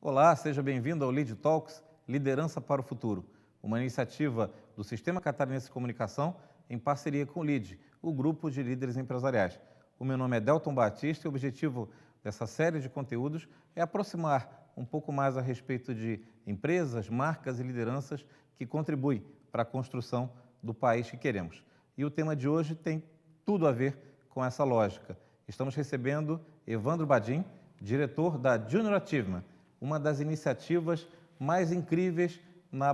Olá, seja bem-vindo ao Lead Talks Liderança para o Futuro, uma iniciativa do Sistema Catarinense de Comunicação em parceria com o LEAD, o Grupo de Líderes Empresariais. O meu nome é Delton Batista e o objetivo dessa série de conteúdos é aproximar um pouco mais a respeito de empresas, marcas e lideranças que contribuem para a construção do país que queremos. E o tema de hoje tem tudo a ver com essa lógica. Estamos recebendo Evandro Badim, diretor da Junior Achievement, uma das iniciativas mais incríveis na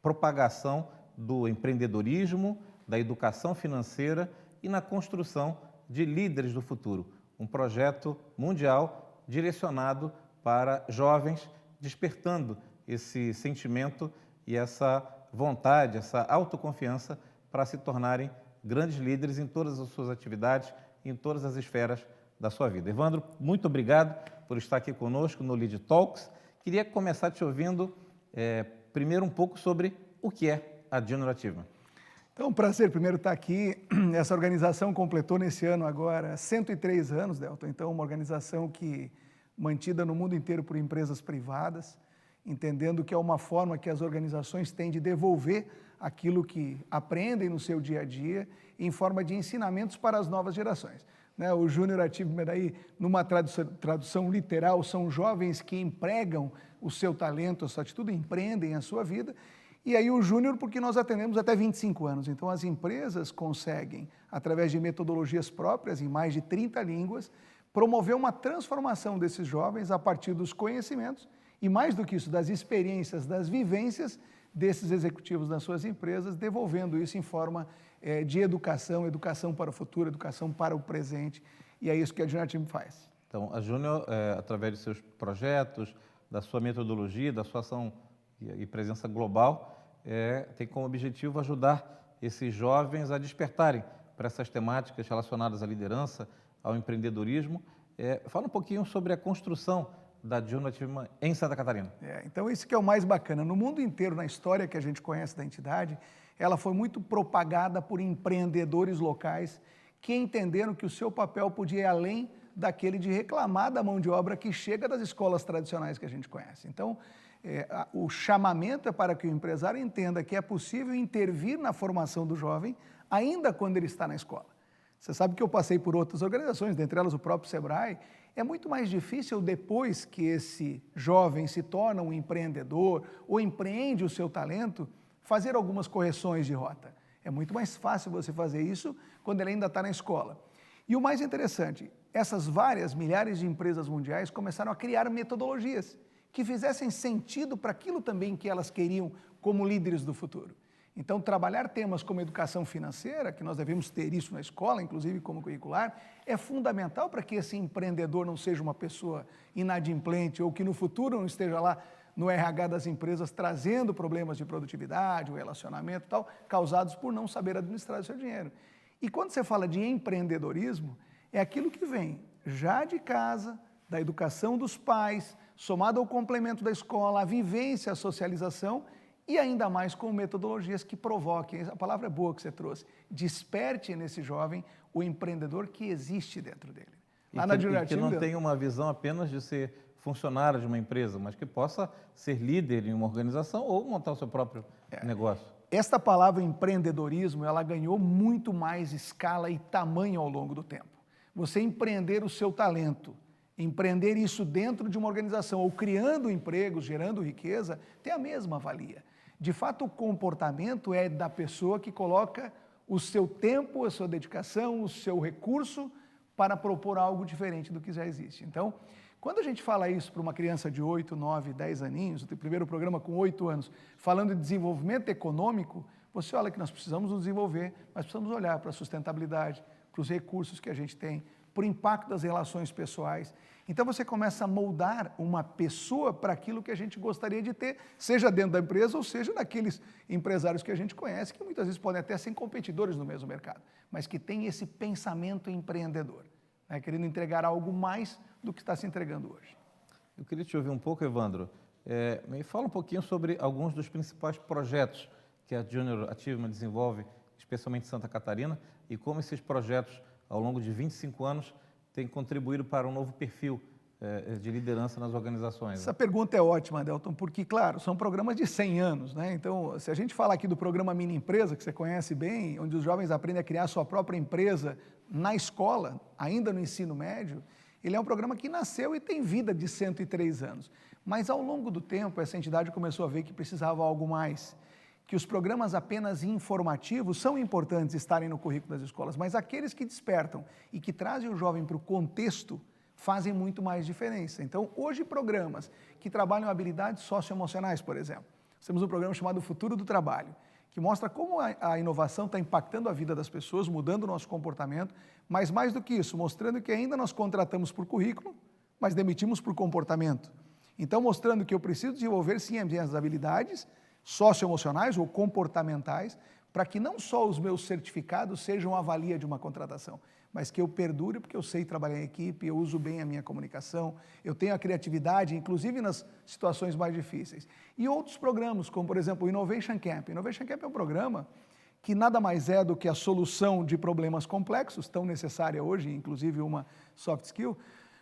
propagação do empreendedorismo, da educação financeira e na construção de líderes do futuro. Um projeto mundial direcionado para jovens, despertando esse sentimento e essa vontade, essa autoconfiança para se tornarem grandes líderes em todas as suas atividades, em todas as esferas da sua vida. Evandro, muito obrigado por estar aqui conosco no Lead Talks. Queria começar te ouvindo primeiro um pouco sobre o que é a Junior Achievement. Então, um prazer primeiro estar aqui. Essa organização completou nesse ano agora 103 anos, Delton. Então, uma organização que mantida no mundo inteiro por empresas privadas, entendendo que é uma forma que as organizações têm de devolver aquilo que aprendem no seu dia a dia em forma de ensinamentos para as novas gerações. O Junior Achievement, aí, numa tradução literal, são jovens que empregam o seu talento, a sua atitude, empreendem a sua vida. E aí o Júnior, porque nós atendemos até 25 anos. Então, as empresas conseguem, através de metodologias próprias, em mais de 30 línguas, promover uma transformação desses jovens a partir dos conhecimentos e, mais do que isso, das experiências, das vivências desses executivos das suas empresas, devolvendo isso em forma de educação, educação para o futuro, educação para o presente, e é isso que a Junior Achievement faz. Então, a Junior, através de seus projetos, da sua metodologia, da sua ação e presença global, tem como objetivo ajudar esses jovens a despertarem para essas temáticas relacionadas à liderança, ao empreendedorismo. Fala um pouquinho sobre a construção da Junior Achievement em Santa Catarina. Então, isso que é o mais bacana. No mundo inteiro, na história que a gente conhece da entidade, ela foi muito propagada por empreendedores locais que entenderam que o seu papel podia ir além daquele de reclamar da mão de obra que chega das escolas tradicionais que a gente conhece. Então, o chamamento é para que o empresário entenda que é possível intervir na formação do jovem ainda quando ele está na escola. Você sabe que eu passei por outras organizações, dentre elas o próprio Sebrae. É muito mais difícil depois que esse jovem se torna um empreendedor ou empreende o seu talento, fazer algumas correções de rota. É muito mais fácil você fazer isso quando ele ainda está na escola. E o mais interessante, essas várias milhares de empresas mundiais começaram a criar metodologias que fizessem sentido para aquilo também que elas queriam como líderes do futuro. Então, trabalhar temas como educação financeira, que nós devemos ter isso na escola, inclusive como curricular, é fundamental para que esse empreendedor não seja uma pessoa inadimplente ou que no futuro não esteja lá no RH das empresas trazendo problemas de produtividade, o relacionamento e tal, causados por não saber administrar o seu dinheiro. E quando você fala de empreendedorismo, é aquilo que vem já de casa, da educação dos pais, somado ao complemento da escola, a vivência, a socialização, e ainda mais com metodologias que provoquem, a palavra é boa que você trouxe, desperte nesse jovem o empreendedor que existe dentro dele. E que não tenha uma visão apenas de ser funcionário de uma empresa, mas que possa ser líder em uma organização ou montar o seu próprio negócio. Esta palavra empreendedorismo, ela ganhou muito mais escala e tamanho ao longo do tempo. Você empreender o seu talento, empreender isso dentro de uma organização ou criando empregos, gerando riqueza, tem a mesma valia. De fato, o comportamento é da pessoa que coloca o seu tempo, a sua dedicação, o seu recurso para propor algo diferente do que já existe. Então, quando a gente fala isso para uma criança de 8, 9, 10 aninhos, o primeiro programa com 8 anos, falando de desenvolvimento econômico, você olha que nós precisamos nos desenvolver, mas precisamos olhar para a sustentabilidade, para os recursos que a gente tem, para o impacto das relações pessoais. Então você começa a moldar uma pessoa para aquilo que a gente gostaria de ter, seja dentro da empresa ou seja naqueles empresários que a gente conhece, que muitas vezes podem até ser competidores no mesmo mercado, mas que têm esse pensamento empreendedor, querendo entregar algo mais do que está se entregando hoje. Eu queria te ouvir um pouco, Evandro. Me fala um pouquinho sobre alguns dos principais projetos que a Junior Achievement desenvolve, especialmente em Santa Catarina, e como esses projetos, ao longo de 25 anos, têm contribuído para um novo perfil de liderança nas organizações? Essa pergunta é ótima, Adelton, porque, claro, são programas de 100 anos, né? Então, se a gente falar aqui do programa Mini Empresa, que você conhece bem, onde os jovens aprendem a criar sua própria empresa na escola, ainda no ensino médio, ele é um programa que nasceu e tem vida de 103 anos. Mas, ao longo do tempo, essa entidade começou a ver que precisava algo mais, que os programas apenas informativos são importantes estarem no currículo das escolas, mas aqueles que despertam e que trazem o jovem para o contexto fazem muito mais diferença. Então, hoje, programas que trabalham habilidades socioemocionais, por exemplo. Nós temos um programa chamado Futuro do Trabalho, que mostra como a inovação está impactando a vida das pessoas, mudando o nosso comportamento, mas mais do que isso, mostrando que ainda nós contratamos por currículo, mas demitimos por comportamento. Então, mostrando que eu preciso desenvolver, sim, as minhas habilidades socioemocionais ou comportamentais, para que não só os meus certificados sejam a valia de uma contratação, mas que eu perdure porque eu sei trabalhar em equipe, eu uso bem a minha comunicação, eu tenho a criatividade, inclusive nas situações mais difíceis. E outros programas, como por exemplo o Innovation Camp. O Innovation Camp é um programa que nada mais é do que a solução de problemas complexos, tão necessária hoje, inclusive uma soft skill,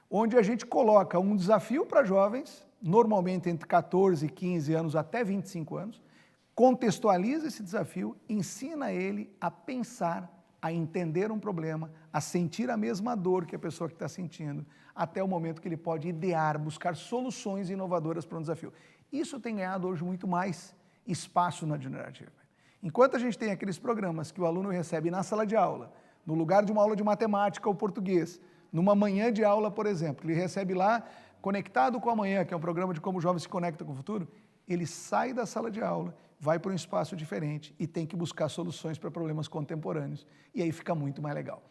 onde a gente coloca um desafio para jovens, normalmente entre 14 e 15 anos até 25 anos, contextualiza esse desafio, ensina ele a pensar, a entender um problema, a sentir a mesma dor que a pessoa que está sentindo, até o momento que ele pode idear, buscar soluções inovadoras para um desafio. Isso tem ganhado hoje muito mais espaço na Junior Achievement. Enquanto a gente tem aqueles programas que o aluno recebe na sala de aula, no lugar de uma aula de matemática ou português, numa manhã de aula, por exemplo, ele recebe lá, Conectado com a Manhã, que é um programa de como o jovem se conecta com o futuro, ele sai da sala de aula, vai para um espaço diferente e tem que buscar soluções para problemas contemporâneos. E aí fica muito mais legal.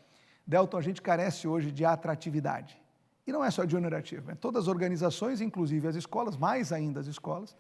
Delton, a gente carece hoje de atratividade. E não é só Junior Achievement. Todas as organizações, inclusive as escolas, mais ainda as escolas,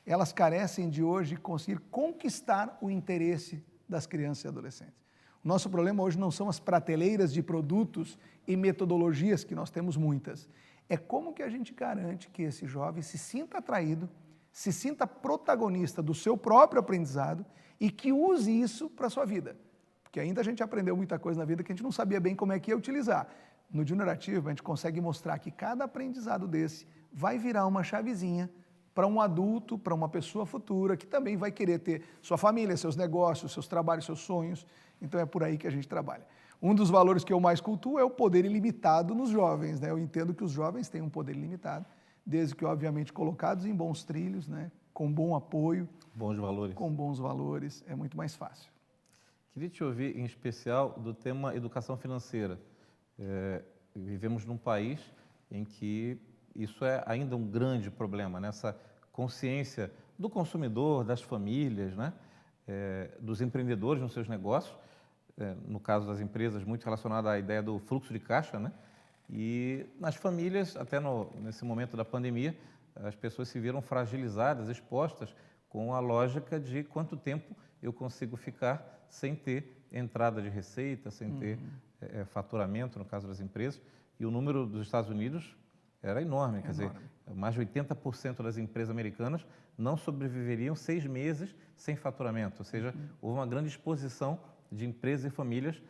elas carecem de hoje conseguir conquistar o interesse das crianças e adolescentes. O nosso problema hoje não são as prateleiras de produtos e metodologias, que nós temos muitas. É como que a gente garante que esse jovem se sinta atraído, se sinta protagonista do seu próprio aprendizado e que use isso para a sua vida. Porque ainda a gente aprendeu muita coisa na vida que a gente não sabia bem como é que ia utilizar. No Junior Achievement, a gente consegue mostrar que cada aprendizado desse vai virar uma chavezinha para um adulto, para uma pessoa futura, que também vai querer ter sua família, seus negócios, seus trabalhos, seus sonhos. Então é por aí que a gente trabalha. Um dos valores que eu mais cultuo é o poder ilimitado nos jovens, né? Eu entendo que os jovens têm um poder ilimitado, desde que, obviamente, colocados em bons trilhos, né? Com bom apoio. Bons valores. Com bons valores, é muito mais fácil. Queria te ouvir, em especial, do tema educação financeira. Vivemos num país em que isso é ainda um grande problema, nessa consciência do consumidor, das famílias, né? Dos empreendedores nos seus negócios, no caso das empresas, muito relacionada à ideia do fluxo de caixa, né? E nas famílias, até nesse momento da pandemia, as pessoas se viram fragilizadas, expostas com a lógica de quanto tempo eu consigo ficar sem ter entrada de receita, sem ter faturamento, no caso das empresas. E o número dos Estados Unidos era enorme, quer dizer, mais de 80% das empresas americanas não sobreviveriam 6 meses sem faturamento, ou seja, houve uma grande exposição de empresas e famílias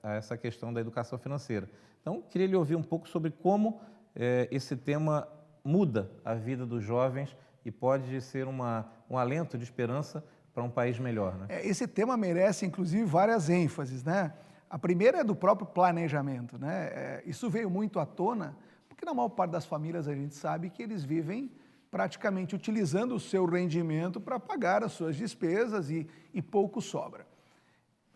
a essa questão da educação financeira. Então, queria lhe ouvir um pouco sobre como esse tema muda a vida dos jovens e pode ser um alento de esperança para um país melhor, né? Esse tema merece, inclusive, várias ênfases, né? A primeira é do próprio planejamento, né? Isso veio muito à tona, porque na maior parte das famílias a gente sabe que eles vivem praticamente utilizando o seu rendimento para pagar as suas despesas e pouco sobra.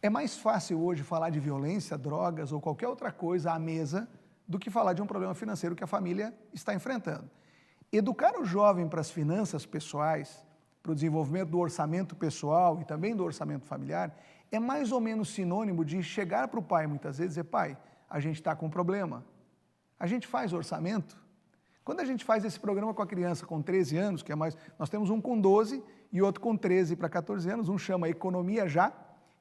É mais fácil hoje falar de violência, drogas ou qualquer outra coisa à mesa do que falar de um problema financeiro que a família está enfrentando. Educar o jovem para as finanças pessoais, para o desenvolvimento do orçamento pessoal e também do orçamento familiar, é mais ou menos sinônimo de chegar para o pai muitas vezes e dizer: pai, a gente está com um problema, a gente faz orçamento. Quando a gente faz esse programa com a criança com 13 anos, que é mais, nós temos um com 12 e outro com 13 para 14 anos, um chama Economia Já,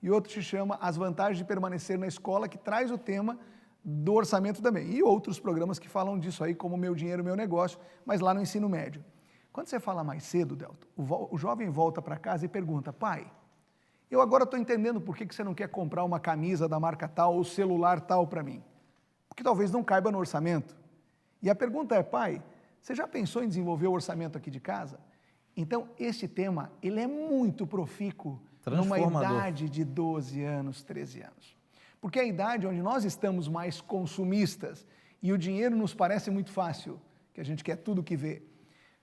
e outro se chama As Vantagens de Permanecer na Escola, que traz o tema do orçamento também. E outros programas que falam disso aí, como Meu Dinheiro, Meu Negócio, mas lá no ensino médio. Quando você fala mais cedo, Delton, o jovem volta para casa e pergunta: pai, eu agora estou entendendo por que você não quer comprar uma camisa da marca tal ou celular tal para mim. Porque talvez não caiba no orçamento. E a pergunta é, pai, você já pensou em desenvolver o orçamento aqui de casa? Então, este tema, ele é muito profícuo numa idade de 12 anos, 13 anos. Porque é a idade onde nós estamos mais consumistas e o dinheiro nos parece muito fácil, que a gente quer tudo que vê.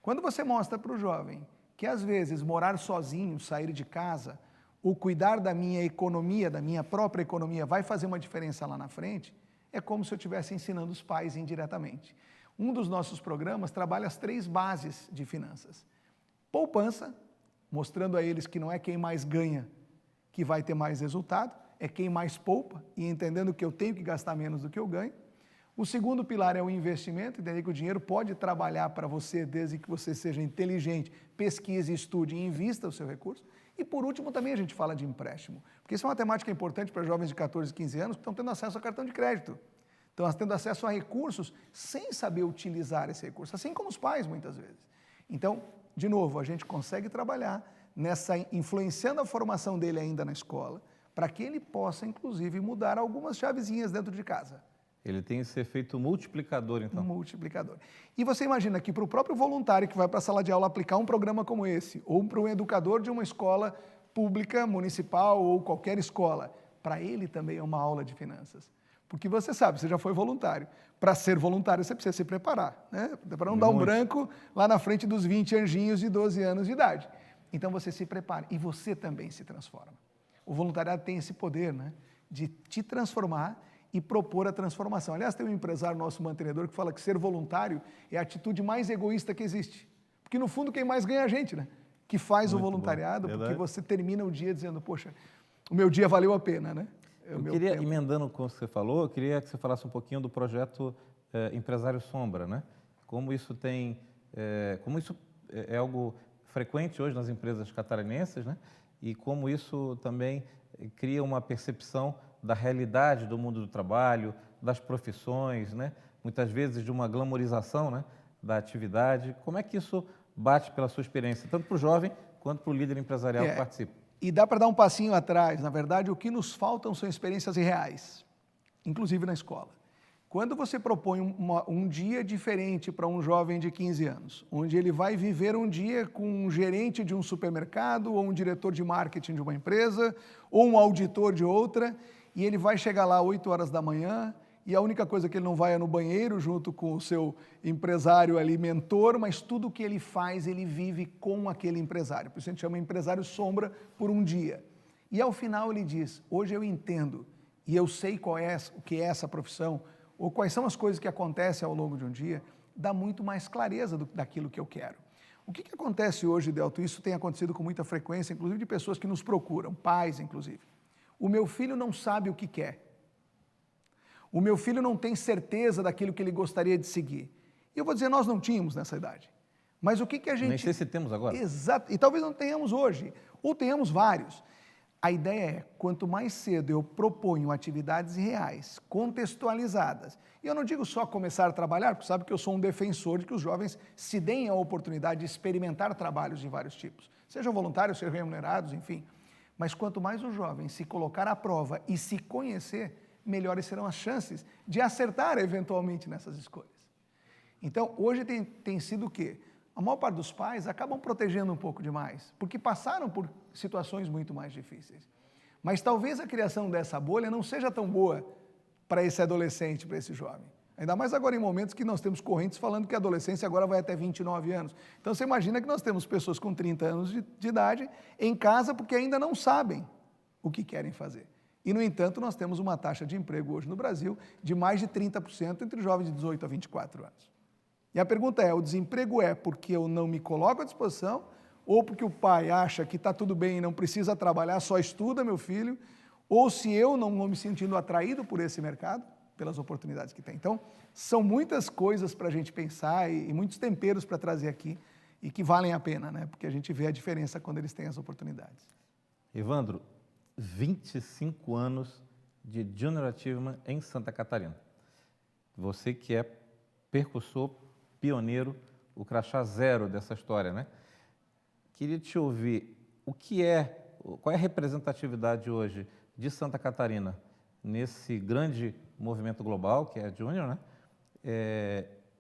Quando você mostra para o jovem que, às vezes, morar sozinho, sair de casa, ou cuidar da minha economia, da minha própria economia, vai fazer uma diferença lá na frente, é como se eu estivesse ensinando os pais indiretamente. Um dos nossos programas trabalha as 3 bases de finanças. Poupança, mostrando a eles que não é quem mais ganha que vai ter mais resultado, é quem mais poupa e entendendo que eu tenho que gastar menos do que eu ganho. O segundo pilar é o investimento, entender que o dinheiro pode trabalhar para você desde que você seja inteligente, pesquise, estude e invista o seu recurso. E por último também a gente fala de empréstimo, porque isso é uma temática importante para jovens de 14, 15 anos que estão tendo acesso a cartão de crédito. Estão tendo acesso a recursos sem saber utilizar esse recurso, assim como os pais muitas vezes. Então, de novo, a gente consegue trabalhar influenciando a formação dele ainda na escola, para que ele possa, inclusive, mudar algumas chavezinhas dentro de casa. Ele tem esse efeito multiplicador, então. Multiplicador. E você imagina que para o próprio voluntário que vai para a sala de aula aplicar um programa como esse, ou para um educador de uma escola pública, municipal ou qualquer escola, para ele também é uma aula de finanças. Porque você sabe, você já foi voluntário. Para ser voluntário, você precisa se preparar, né? Para não dar um branco lá na frente dos 20 anjinhos de 12 anos de idade. Então você se prepara e você também se transforma. O voluntariado tem esse poder, né, de te transformar e propor a transformação. Aliás, tem um empresário nosso mantenedor que fala que ser voluntário é a atitude mais egoísta que existe. Porque no fundo quem mais ganha é a gente, né? Que faz muito o voluntariado, porque você termina o dia dizendo, poxa, o meu dia valeu a pena, né? Eu queria, emendando com o que você falou, eu queria que você falasse um pouquinho do projeto Empresário Sombra, né? Como isso é algo frequente hoje nas empresas catarinenses, né? E como isso também cria uma percepção da realidade do mundo do trabalho, das profissões, né? Muitas vezes de uma glamorização, né, da atividade. Como é que isso bate pela sua experiência, tanto para o jovem quanto para o líder empresarial que participa? E dá para dar um passinho atrás. Na verdade, o que nos faltam são experiências reais, inclusive na escola. Quando você propõe um dia diferente para um jovem de 15 anos, onde ele vai viver um dia com um gerente de um supermercado, ou um diretor de marketing de uma empresa, ou um auditor de outra, e ele vai chegar lá às 8 horas da manhã, e a única coisa que ele não vai é no banheiro, junto com o seu empresário ali, mentor, mas tudo o que ele faz, ele vive com aquele empresário. Por isso a gente chama empresário sombra por um dia. E ao final ele diz, hoje eu entendo, e eu sei o que é essa profissão, ou quais são as coisas que acontecem ao longo de um dia, dá muito mais clareza daquilo que eu quero. O que acontece hoje, Delto? Isso tem acontecido com muita frequência, inclusive de pessoas que nos procuram, pais inclusive. O meu filho não sabe o que quer. O meu filho não tem certeza daquilo que ele gostaria de seguir. E eu vou dizer, nós não tínhamos nessa idade. Mas o que a gente... Nem sei se temos agora. Exato, e talvez não tenhamos hoje, ou tenhamos vários. A ideia é, quanto mais cedo eu proponho atividades reais, contextualizadas, e eu não digo só começar a trabalhar, porque sabe que eu sou um defensor de que os jovens se deem a oportunidade de experimentar trabalhos de vários tipos, sejam voluntários, sejam remunerados, enfim. Mas quanto mais o jovem se colocar à prova e se conhecer, melhores serão as chances de acertar eventualmente nessas escolhas. Então, hoje tem sido o quê? A maior parte dos pais acabam protegendo um pouco demais, porque passaram por situações muito mais difíceis. Mas talvez a criação dessa bolha não seja tão boa para esse adolescente, para esse jovem. Ainda mais agora em momentos que nós temos correntes falando que a adolescência agora vai até 29 anos. Então você imagina que nós temos pessoas com 30 anos de idade em casa porque ainda não sabem o que querem fazer. E, no entanto, nós temos uma taxa de emprego hoje no Brasil de mais de 30% entre jovens de 18 a 24 anos. E a pergunta é, o desemprego é porque eu não me coloco à disposição ou porque o pai acha que está tudo bem e não precisa trabalhar, só estuda, meu filho, ou se eu não estou me sentindo atraído por esse mercado, pelas oportunidades que tem. Então, são muitas coisas para a gente pensar e muitos temperos para trazer aqui e que valem a pena, né? Porque a gente vê a diferença quando eles têm as oportunidades. Evandro, 25 anos de Junior Achievement em Santa Catarina. Você que é percursor, pioneiro, o crachá zero dessa história, né? Queria te ouvir, qual é a representatividade hoje de Santa Catarina nesse grande movimento global, que é a Junior, né?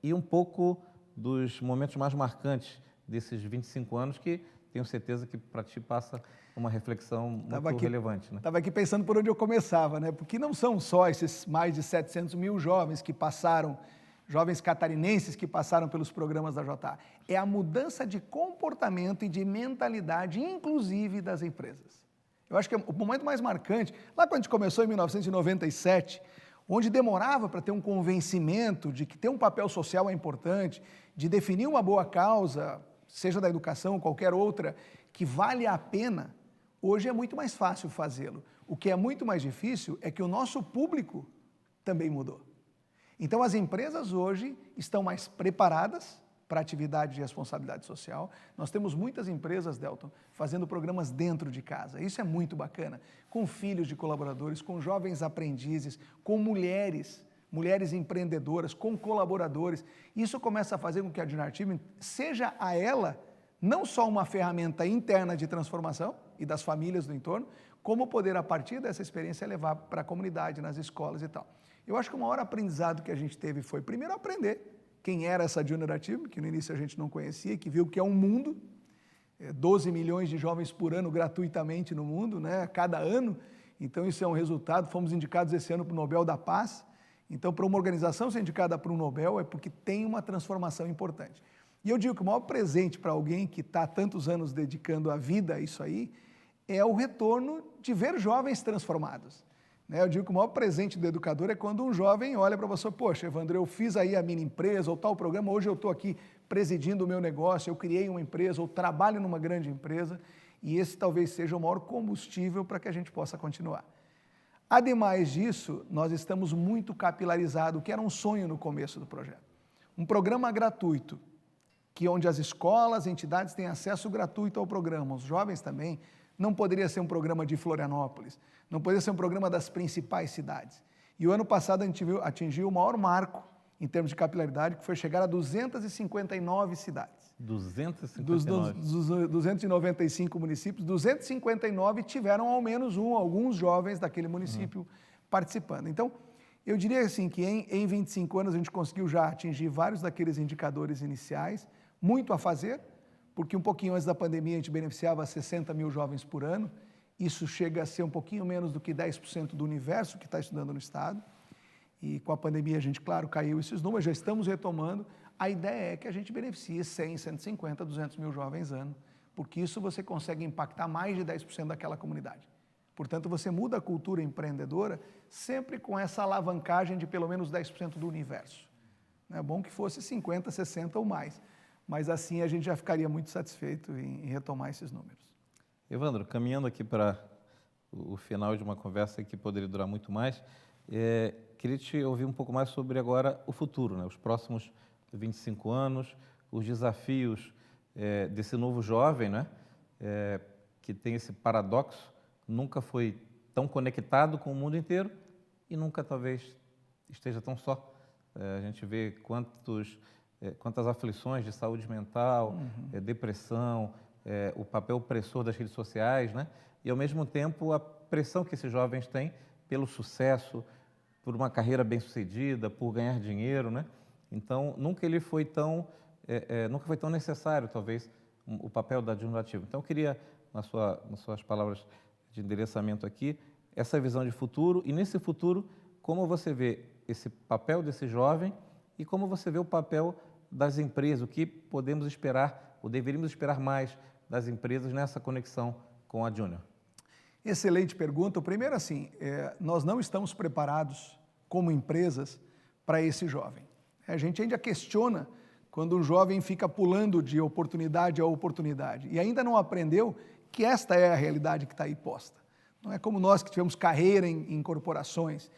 e um pouco dos momentos mais marcantes desses 25 anos, que tenho certeza que para ti passa uma reflexão muito relevante. Né? Estava aqui pensando por onde eu começava, né? Porque não são só esses mais de 700 mil jovens que passaram, jovens catarinenses que passaram pelos programas da JA. É a mudança de comportamento e de mentalidade, inclusive das empresas. Eu acho que o momento mais marcante, lá quando a gente começou em 1997, onde demorava para ter um convencimento de que ter um papel social é importante, de definir uma boa causa, seja da educação ou qualquer outra, que vale a pena, hoje é muito mais fácil fazê-lo. O que é muito mais difícil é que o nosso público também mudou. Então, as empresas hoje estão mais preparadas para a atividade de responsabilidade social. Nós temos muitas empresas, Delton, fazendo programas dentro de casa. Isso é muito bacana, com filhos de colaboradores, com jovens aprendizes, com mulheres empreendedoras, com colaboradores. Isso começa a fazer com que a Junior Achievement seja a ela não só uma ferramenta interna de transformação e das famílias do entorno, como poder, a partir dessa experiência, levar para a comunidade, nas escolas e tal. Eu acho que o maior aprendizado que a gente teve foi, primeiro, aprender quem era essa Junior Achievement, que no início a gente não conhecia, que viu que é um mundo, 12 milhões de jovens por ano gratuitamente no mundo, né, cada ano. Então, isso é um resultado. Fomos indicados esse ano para o Nobel da Paz. Então, para uma organização ser indicada para um Nobel é porque tem uma transformação importante. E eu digo que o maior presente para alguém que está há tantos anos dedicando a vida a isso aí é o retorno de ver jovens transformados. Eu digo que o maior presente do educador é quando um jovem olha para você, poxa, Evandro, eu fiz aí a minha empresa ou tal programa, hoje eu estou aqui presidindo o meu negócio, eu criei uma empresa ou trabalho numa grande empresa, e esse talvez seja o maior combustível para que a gente possa continuar. Ademais disso, nós estamos muito capilarizados, o que era um sonho no começo do projeto. Um programa gratuito, que onde as escolas, entidades têm acesso gratuito ao programa, os jovens também. Não poderia ser um programa de Florianópolis, não poderia ser um programa das principais cidades. E o ano passado a gente atingiu o maior marco em termos de capilaridade, que foi chegar a 259 cidades. 259? Dos 295 municípios, 259 tiveram ao menos alguns jovens daquele município participando. Então, eu diria assim que em 25 anos a gente conseguiu já atingir vários daqueles indicadores iniciais, muito a fazer, porque um pouquinho antes da pandemia a gente beneficiava 60 mil jovens por ano, isso chega a ser um pouquinho menos do que 10% do universo que está estudando no Estado, e com a pandemia a gente, claro, caiu esses números, já estamos retomando. A ideia é que a gente beneficie 100, 150, 200 mil jovens ano, porque isso você consegue impactar mais de 10% daquela comunidade. Portanto, você muda a cultura empreendedora sempre com essa alavancagem de pelo menos 10% do universo. É bom que fosse 50, 60 ou mais, mas assim a gente já ficaria muito satisfeito em retomar esses números. Evandro, caminhando aqui para o final de uma conversa que poderia durar muito mais, queria te ouvir um pouco mais sobre agora o futuro, né? Os próximos 25 anos, os desafios desse novo jovem, né? Que tem esse paradoxo, nunca foi tão conectado com o mundo inteiro e nunca talvez esteja tão só. A gente vê quantas aflições de saúde mental, depressão, o papel opressor das redes sociais, né? E ao mesmo tempo a pressão que esses jovens têm pelo sucesso, por uma carreira bem-sucedida, por ganhar dinheiro, né? Então, nunca foi tão necessário, talvez, o papel da Junior Achievement. Então, eu queria, nas suas palavras de endereçamento aqui, essa visão de futuro, e nesse futuro, como você vê esse papel desse jovem e como você vê o papel das empresas, o que podemos esperar, ou deveríamos esperar mais das empresas nessa conexão com a Junior? Excelente pergunta. O primeiro, assim, nós não estamos preparados como empresas para esse jovem. A gente ainda questiona quando um jovem fica pulando de oportunidade a oportunidade e ainda não aprendeu que esta é a realidade que está aí posta. Não é como nós que tivemos carreira em corporações.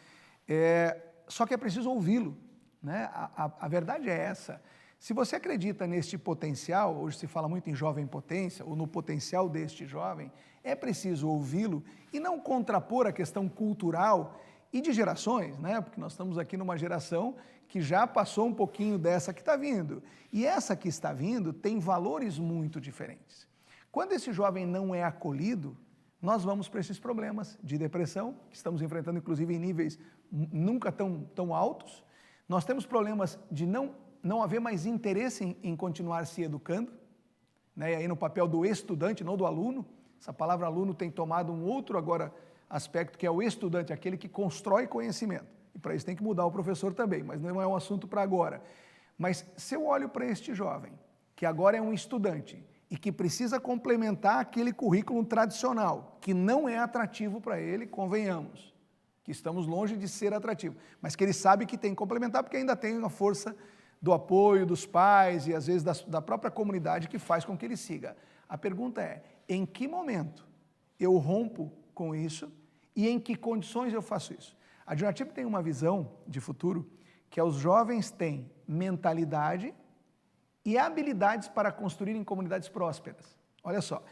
Só que é preciso ouvi-lo, né? A verdade é essa. Se você acredita neste potencial, hoje se fala muito em jovem potência, ou no potencial deste jovem, é preciso ouvi-lo e não contrapor a questão cultural e de gerações, né? Porque nós estamos aqui numa geração que já passou um pouquinho dessa que está vindo. E essa que está vindo tem valores muito diferentes. Quando esse jovem não é acolhido, nós vamos para esses problemas de depressão, que estamos enfrentando inclusive em níveis nunca tão altos. Nós temos problemas de não não haver mais interesse em continuar se educando, né? E aí no papel do estudante, não do aluno. Essa palavra aluno tem tomado um outro agora aspecto, que é o estudante, aquele que constrói conhecimento. E para isso tem que mudar o professor também, mas não é um assunto para agora. Mas se eu olho para este jovem, que agora é um estudante e que precisa complementar aquele currículo tradicional, que não é atrativo para ele, convenhamos, que estamos longe de ser atrativo, mas que ele sabe que tem que complementar porque ainda tem uma força do apoio dos pais e às vezes da própria comunidade que faz com que ele siga. A pergunta é, em que momento eu rompo com isso e em que condições eu faço isso? A Junatip tem uma visão de futuro que os jovens têm mentalidade e habilidades para construírem comunidades prósperas. Olha só,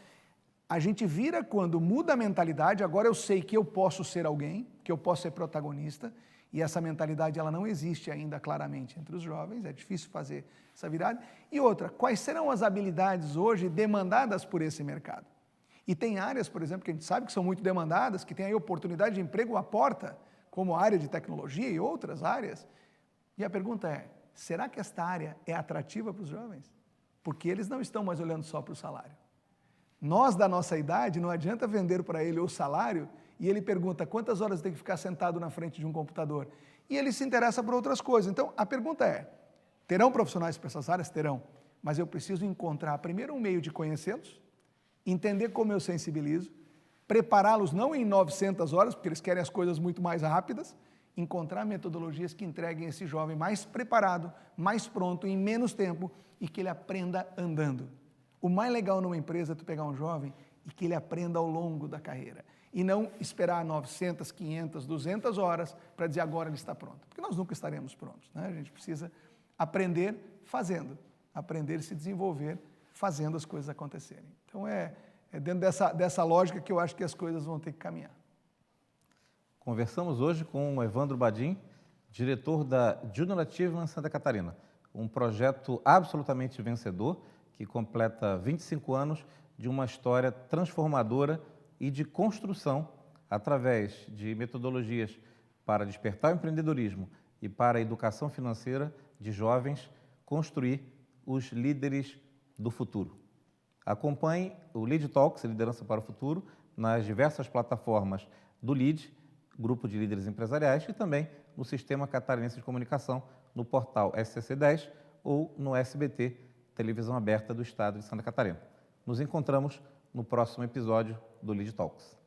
a gente vira quando muda a mentalidade, agora eu sei que eu posso ser alguém, que eu posso ser protagonista, e essa mentalidade ela não existe ainda claramente entre os jovens, é difícil fazer essa virada. E outra, quais serão as habilidades hoje demandadas por esse mercado? E tem áreas, por exemplo, que a gente sabe que são muito demandadas, que tem aí oportunidade de emprego à porta, como a área de tecnologia e outras áreas. E a pergunta é, será que esta área é atrativa para os jovens? Porque eles não estão mais olhando só para o salário. Nós, da nossa idade, não adianta vender para ele o salário e ele pergunta quantas horas tem que ficar sentado na frente de um computador. E ele se interessa por outras coisas. Então, a pergunta é, terão profissionais para essas áreas? Terão. Mas eu preciso encontrar primeiro um meio de conhecê-los, entender como eu sensibilizo, prepará-los não em 900 horas, porque eles querem as coisas muito mais rápidas, encontrar metodologias que entreguem esse jovem mais preparado, mais pronto, em menos tempo e que ele aprenda andando. O mais legal numa empresa é tu pegar um jovem e que ele aprenda ao longo da carreira e não esperar 900, 500, 200 horas para dizer agora ele está pronto, porque nós nunca estaremos prontos, né? A gente precisa aprender fazendo, aprender e se desenvolver fazendo as coisas acontecerem. Então é dentro dessa lógica que eu acho que as coisas vão ter que caminhar. Conversamos hoje com o Evandro Badim, diretor da Junior Achievement Santa Catarina, um projeto absolutamente vencedor que completa 25 anos de uma história transformadora e de construção através de metodologias para despertar o empreendedorismo e para a educação financeira de jovens, construir os líderes do futuro. Acompanhe o Lead Talks, Liderança para o Futuro, nas diversas plataformas do Lead, Grupo de Líderes Empresariais, e também no Sistema Catarinense de Comunicação, no portal SCC10 ou no SBT, Televisão Aberta do Estado de Santa Catarina. Nos encontramos no próximo episódio do Lead Talks.